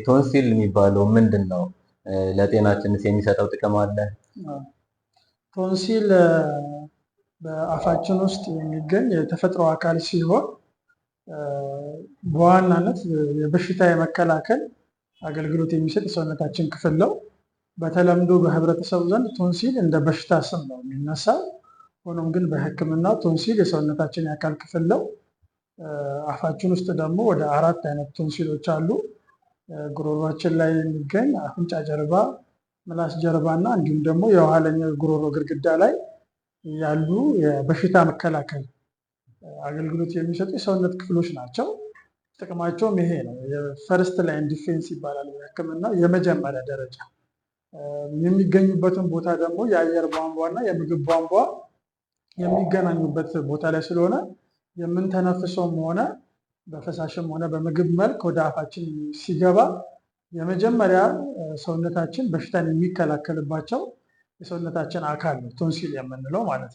ቶንሲል የሚባለው ምንድን ነው? ለጤናችንስ የሚሰጠው ጥቅም አለ? ቶንሲል በአፋችን ውስጥ የሚገኝ የተፈጥሮ አካል ሲሆን በዋናነት የበሽታ የመከላከል አገልግሎት የሚሰጥ የሰውነታችን ክፍል ነው። በተለምዶ በህብረተሰቡ ዘንድ ቶንሲል እንደ በሽታ ስም ነው የሚነሳው። ሆኖም ግን በሕክምና ቶንሲል የሰውነታችን የአካል ክፍል ነው። አፋችን ውስጥ ደግሞ ወደ 4 አይነት ቶንሲሎች አሉ። ጉሮሯችን ላይ የሚገኝ፣ አፍንጫ ጀርባ፣ ምላስ ጀርባ እና እንዲሁም ደግሞ የኋለኛው የጉሮሮ ግድግዳ ላይ ያሉ የበሽታ መከላከል አገልግሎት የሚሰጡ የሰውነት ክፍሎች ናቸው። ጥቅማቸውም ይሄ ነው። የፈርስት ላይን ዲፌንስ ይባላል በሕክምና የመጀመሪያ ደረጃ። የሚገኙበትን ቦታ ደግሞ የአየር ቧንቧ እና የምግብ ቧንቧ የሚገናኙበት ቦታ ላይ ስለሆነ የምንተነፍሰውም ሆነ በፈሳሽም ሆነ በምግብ መልክ ወደ አፋችን ሲገባ የመጀመሪያ ሰውነታችን በሽታን የሚከላከልባቸው የሰውነታችን አካል ነው ቶንሲል የምንለው ማለት ነው።